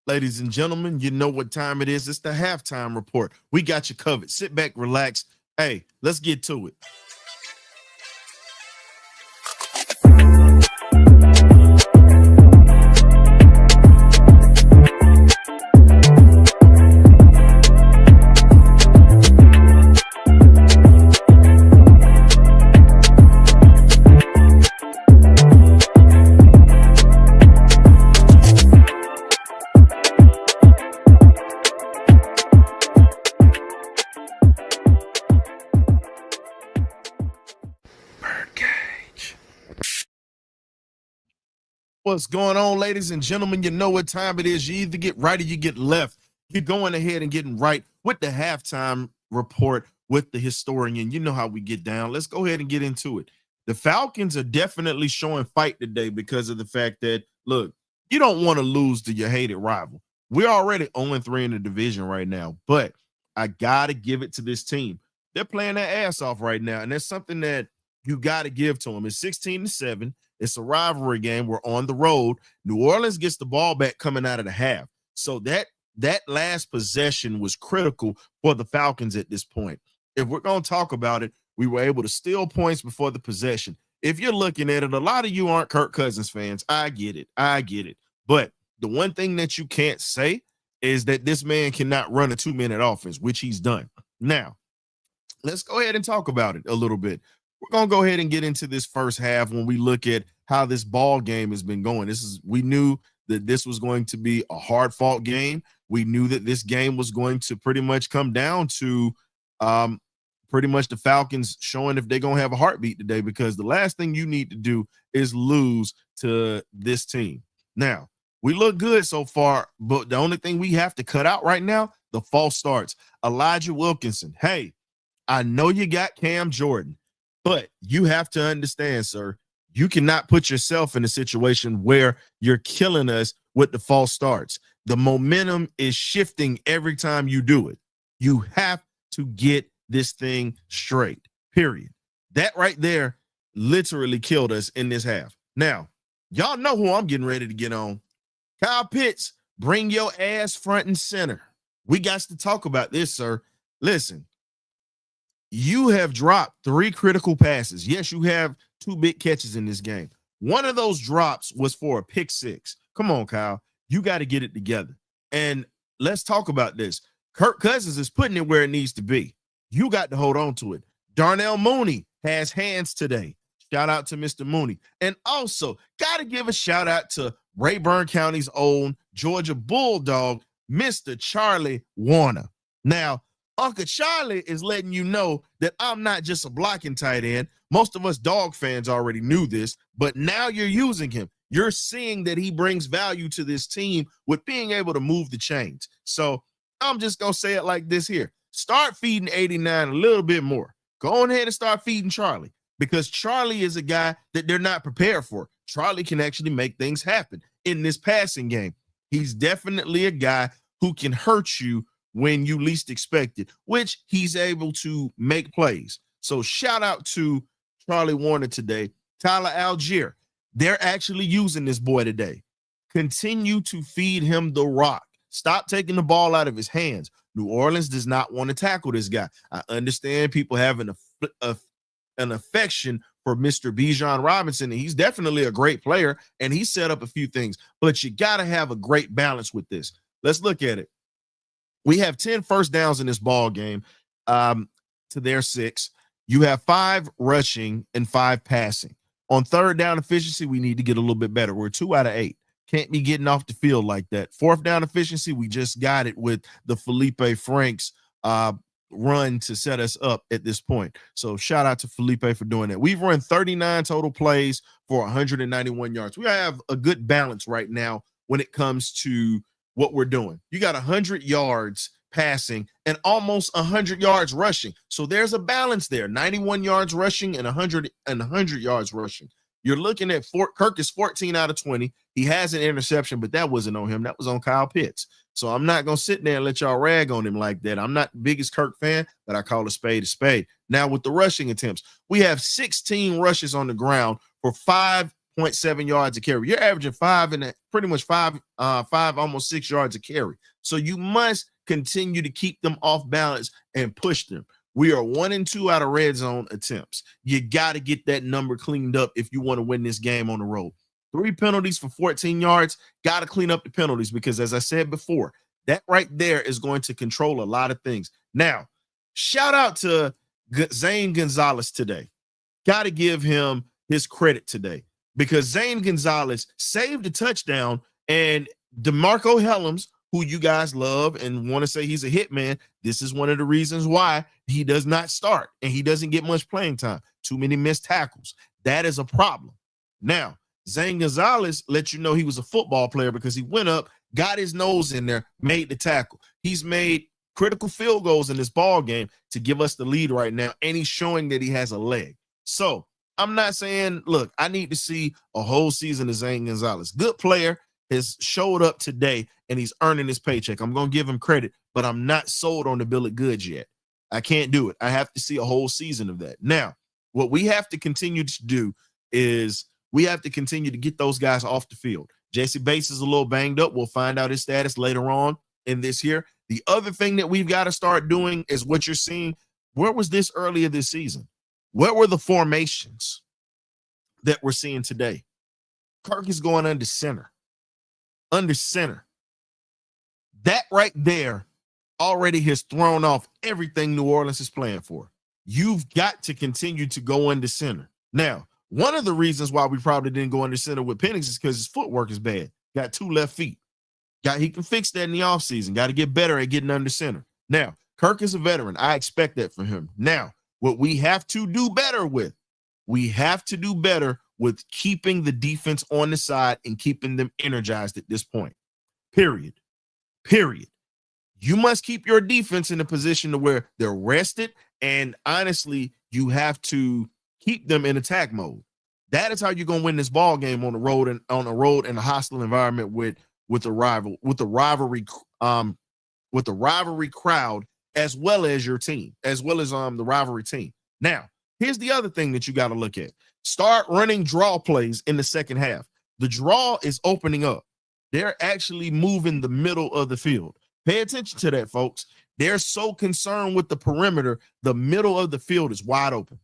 Ladies and gentlemen, you know what time it is. It's the halftime report. We got you covered. Sit back, relax. Hey, let's get to it. What's going on, ladies and gentlemen? You know what time it is. You either get right or you get left. You're going ahead and getting right with the halftime report with the historian. You know how we get down. Let's go ahead and get into it. The Falcons are definitely showing fight today because of the fact that, look, you don't want to lose to your hated rival. We're already 0-3 in the division right now, but I got to give it to this team. They're playing their ass off right now, and that's something that you got to give to them. It's 16-7. It's a rivalry game. We're on the road. New Orleans gets the ball back coming out of the half. So that last possession was critical for the Falcons at this point. If we're going to talk about it, we were able to steal points before the possession. If you're looking at it, a lot of you aren't Kirk Cousins fans. I get it. But the one thing that you can't say is that this man cannot run a 2-minute offense, which he's done. Now, let's go ahead and talk about it a little bit. We're going to go ahead and get into this first half when we look at how this ball game has been going. We knew that this was going to be a hard-fought game. We knew that this game was going to pretty much come down to pretty much the Falcons showing if they're going to have a heartbeat today, because the last thing you need to do is lose to this team. Now, we look good so far, but the only thing we have to cut out right now, the false starts. Elijah Wilkinson, hey, I know you got Cam Jordan, but you have to understand, sir, you cannot put yourself in a situation where you're killing us with the false starts. The momentum is shifting every time you do it. You have to get this thing straight, period. That right there literally killed us in this half. Now, y'all know who I'm getting ready to get on. Kyle Pitts, bring your ass front and center. We got to talk about this, sir. Listen. You have dropped 3 critical passes. Yes, you have 2 big catches in this game. One of those drops was for a pick 6. Come on, Kyle. You got to get it together. And let's talk about this. Kirk Cousins is putting it where it needs to be. You got to hold on to it. Darnell Mooney has hands today. Shout out to Mr. Mooney. And also, got to give a shout out to Rayburn County's own Georgia Bulldog, Mr. Charlie Warner. Now, Uncle Charlie is letting you know that I'm not just a blocking tight end. Most of us dog fans already knew this, but now you're using him. You're seeing that he brings value to this team with being able to move the chains. So I'm just going to say it like this here. Start feeding 89 a little bit more. Go on ahead and start feeding Charlie, because Charlie is a guy that they're not prepared for. Charlie can actually make things happen in this passing game. He's definitely a guy who can hurt you when you least expect it, which he's able to make plays. So shout out to Charlie Warner today. Tyler Algier, they're actually using this boy today. Continue to feed him the rock. Stop taking the ball out of his hands. New Orleans does not want to tackle this guy. I understand people have an affection for Mr. Bijan Robinson, and he's definitely a great player, and he set up a few things, but you got to have a great balance with this. Let's look at it. We have 10 first downs in this ball game to their 6. You have 5 rushing and 5 passing. On third down efficiency, we need to get a little bit better. We're 2 out of 8. Can't be getting off the field like that. Fourth down efficiency, we just got it with the Felipe Franks run to set us up at this point. So shout out to Felipe for doing that. We've run 39 total plays for 191 yards. We have a good balance right now when it comes to what we're doing. You got 100 yards passing and almost 100 yards rushing. So there's a balance there. 91 yards rushing and 100 yards rushing. You're looking at Kirk is 14 out of 20. He has an interception, but that wasn't on him. That was on Kyle Pitts. So I'm not going to sit there and let y'all rag on him like that. I'm not the biggest Kirk fan, but I call a spade a spade. Now with the rushing attempts, we have 16 rushes on the ground for 5 0.7 yards a carry. You're averaging pretty much five, almost 6 yards a carry. So you must continue to keep them off balance and push them. We are 1-2 out of red zone attempts. You got to get that number cleaned up if you want to win this game on the road. 3 penalties for 14 yards. Got to clean up the penalties because, as I said before, that right there is going to control a lot of things. Now, shout out to Zane Gonzalez today. Got to give him his credit today because Zane Gonzalez saved a touchdown, and DeMarco Hellams, who you guys love and want to say he's a hit man, this is one of the reasons why he does not start and he doesn't get much playing time. Too many missed tackles. That is a problem. Now, Zane Gonzalez let you know he was a football player because he went up, got his nose in there, made the tackle. He's made critical field goals in this ball game to give us the lead right now, and he's showing that he has a leg. So I'm not saying, look, I need to see a whole season of Zane Gonzalez. Good player, has showed up today, and he's earning his paycheck. I'm going to give him credit, but I'm not sold on the bill of goods yet. I can't do it. I have to see a whole season of that. Now, what we have to continue to do is we have to continue to get those guys off the field. Jesse Bates is a little banged up. We'll find out his status later on in this year. The other thing that we've got to start doing is what you're seeing. Where was this earlier this season? What were the formations that we're seeing today? Kirk is going under center. Under center. That right there already has thrown off everything New Orleans is playing for. You've got to continue to go under center. Now, one of the reasons why we probably didn't go under center with Penix is because his footwork is bad. Got 2 left feet. He can fix that in the offseason. Got to get better at getting under center. Now, Kirk is a veteran. I expect that from him. Now, what we have to do better with, keeping the defense on the side and keeping them energized at this point. Period. You must keep your defense in a position to where they're rested, and honestly, you have to keep them in attack mode. That is how you're going to win this ball game on the road in a hostile environment with the rivalry crowd, as well as your team, as well as the rivalry team. Now, here's the other thing that you got to look at. Start running draw plays in the second half. The draw is opening up. They're actually moving the middle of the field. Pay attention to that, folks. They're so concerned with the perimeter, the middle of the field is wide open.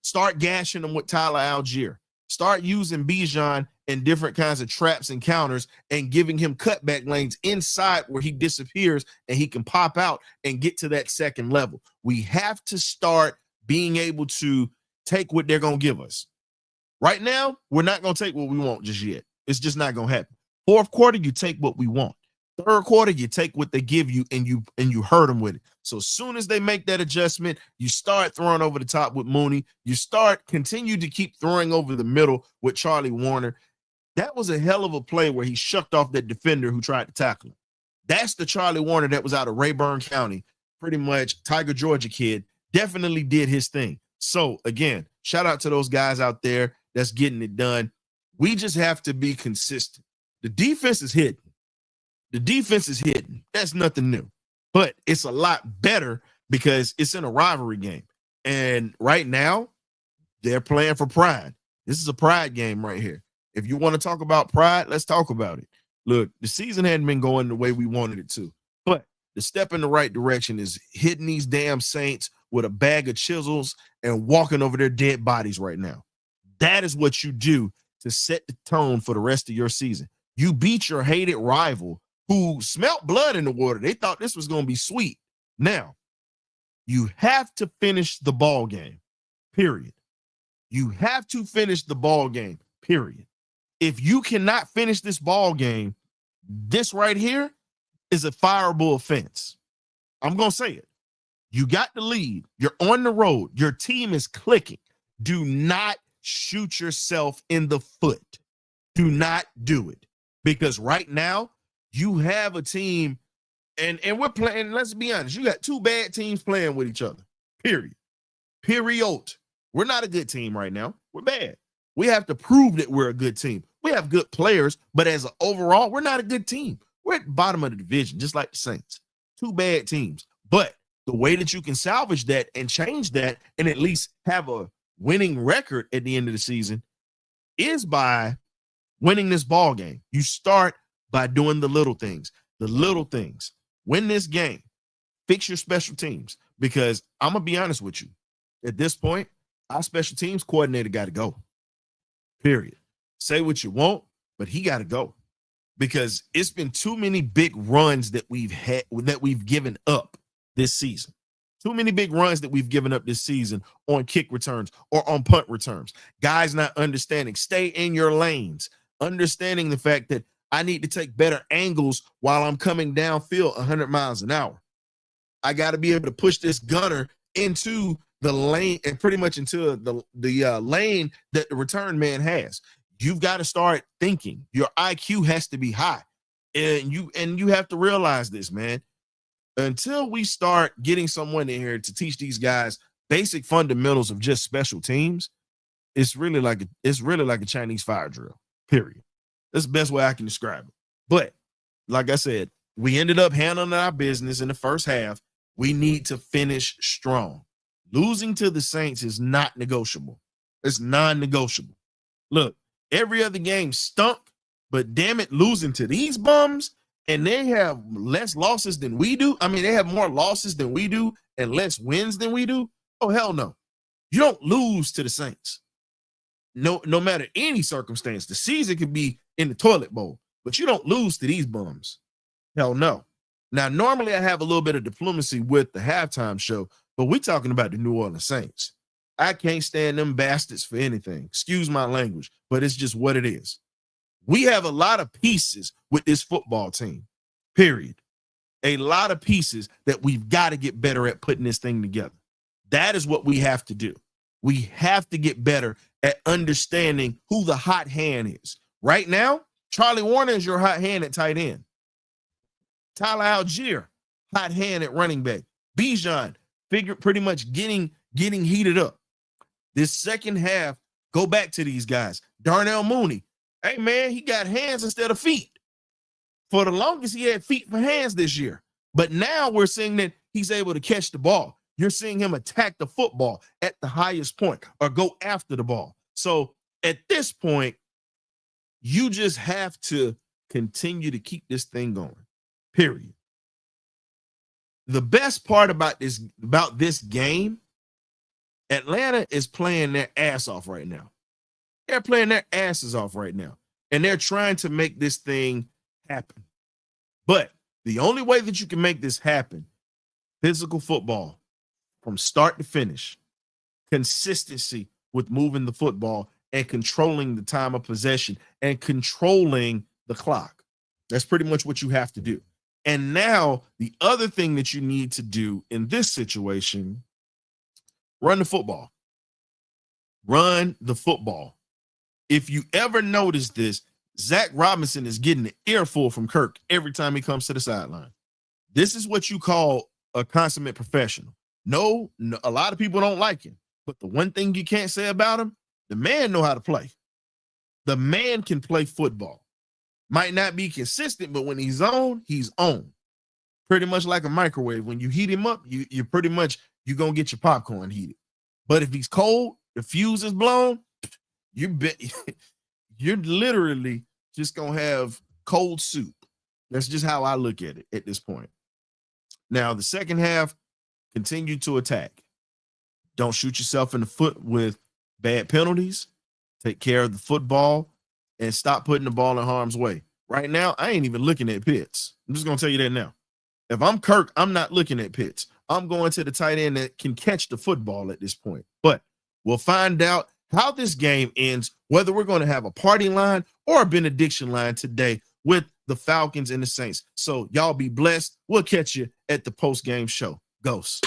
Start gashing them with Tyler Algier. Start using Bijan in different kinds of traps and counters and giving him cutback lanes inside where he disappears and he can pop out and get to that second level. We have to start being able to take what they're going to give us. Right now, we're not going to take what we want just yet. It's just not going to happen. Fourth quarter, you take what we want. Third quarter, you take what they give you and you hurt them with it. So as soon as they make that adjustment, you start throwing over the top with Mooney. You continue to keep throwing over the middle with Charlie Warner. That was a hell of a play where he shucked off that defender who tried to tackle him. That's the Charlie Warner that was out of Rayburn County, pretty much Tiger, Georgia kid, definitely did his thing. So again, shout out to those guys out there that's getting it done. We just have to be consistent. The defense is hidden. That's nothing new, but it's a lot better because it's in a rivalry game. And right now, they're playing for pride. This is a pride game right here. If you want to talk about pride, let's talk about it. Look, the season hadn't been going the way we wanted it to, but the step in the right direction is hitting these damn Saints with a bag of chisels and walking over their dead bodies right now. That is what you do to set the tone for the rest of your season. You beat your hated rival who smelt blood in the water. They thought this was going to be sweet. Now, you have to finish the ball game, period. You have to finish the ball game, period. If you cannot finish this ball game, this right here is a fireable offense. I'm going to say it. You got the lead. You're on the road. Your team is clicking. Do not shoot yourself in the foot. Do not do it. Because right now, you have a team, and we're playing, let's be honest, you got 2 bad teams playing with each other, period. We're not a good team right now. We're bad. We have to prove that we're a good team. We have good players, but as an overall, we're not a good team. We're at the bottom of the division, just like the Saints. 2 bad teams. But the way that you can salvage that and change that and at least have a winning record at the end of the season is by winning this ball game. You start by doing the little things. The little things. Win this game. Fix your special teams. Because I'm going to be honest with you. At this point, our special teams coordinator got to go. Period. Say what you want, but he got to go. Because it's been too many big runs that we've given up this season. Too many big runs that we've given up this season on kick returns or on punt returns. Guys not understanding. Stay in your lanes. Understanding the fact that I need to take better angles while I'm coming downfield 100 miles an hour. I got to be able to push this gunner into the lane and pretty much into the lane that the return man has. You've got to start thinking. Your IQ has to be high. And you have to realize this, man. Until we start getting someone in here to teach these guys basic fundamentals of just special teams, it's really like a Chinese fire drill. Period. That's the best way I can describe it. But like I said, we ended up handling our business in the first half. We need to finish strong. Losing to the Saints is not negotiable. It's non-negotiable. Look, every other game stunk, but damn it, losing to these bums, and they have less losses than we do. I mean, they have more losses than we do and less wins than we do. Oh, hell no. You don't lose to the Saints. No matter any circumstance. The season could be in the toilet bowl, but you don't lose to these bums. Hell no. Now, normally I have a little bit of diplomacy with the halftime show, but we're talking about the New Orleans Saints. I can't stand them bastards for anything. Excuse my language, but it's just what it is. We have a lot of pieces with this football team, period. A lot of pieces that we've got to get better at putting this thing together. That is what we have to do. We have to get better at understanding who the hot hand is. Right now, Charlie Warner is your hot hand at tight end. Tyler Algier, hot hand at running back. Bijan, pretty much getting heated up. This second half, go back to these guys. Darnell Mooney, hey, man, he got hands instead of feet. For the longest, he had feet for hands this year. But now we're seeing that he's able to catch the ball. You're seeing him attack the football at the highest point or go after the ball. So at this point, you just have to continue to keep this thing going, period. The best part about this game, Atlanta is playing their ass off right now. They're playing their asses off right now. And they're trying to make this thing happen. But the only way that you can make this happen, physical football from start to finish, consistency with moving the football and controlling the time of possession and controlling the clock. That's pretty much what you have to do. And now the other thing that you need to do in this situation, run the football. Run the football. If you ever notice this, Zach Robinson is getting an earful from Kirk every time he comes to the sideline. This is what you call a consummate professional. No, a lot of people don't like him, but the one thing you can't say about him, the man know how to play. The man can play football. Might not be consistent, but when he's on, he's on. Pretty much like a microwave. When you heat him up, you're going to get your popcorn heated. But if he's cold, the fuse is blown, you're literally just going to have cold soup. That's just how I look at it at this point. Now, the second half, continue to attack. Don't shoot yourself in the foot with bad penalties. Take care of the football and stop putting the ball in harm's way. Right now, I ain't even looking at Pitts. I'm just going to tell you that now. If I'm Kirk, I'm not looking at Pitts. I'm going to the tight end that can catch the football at this point. But we'll find out how this game ends, whether we're going to have a party line or a benediction line today with the Falcons and the Saints. So y'all be blessed. We'll catch you at the post-game show. Ghosts.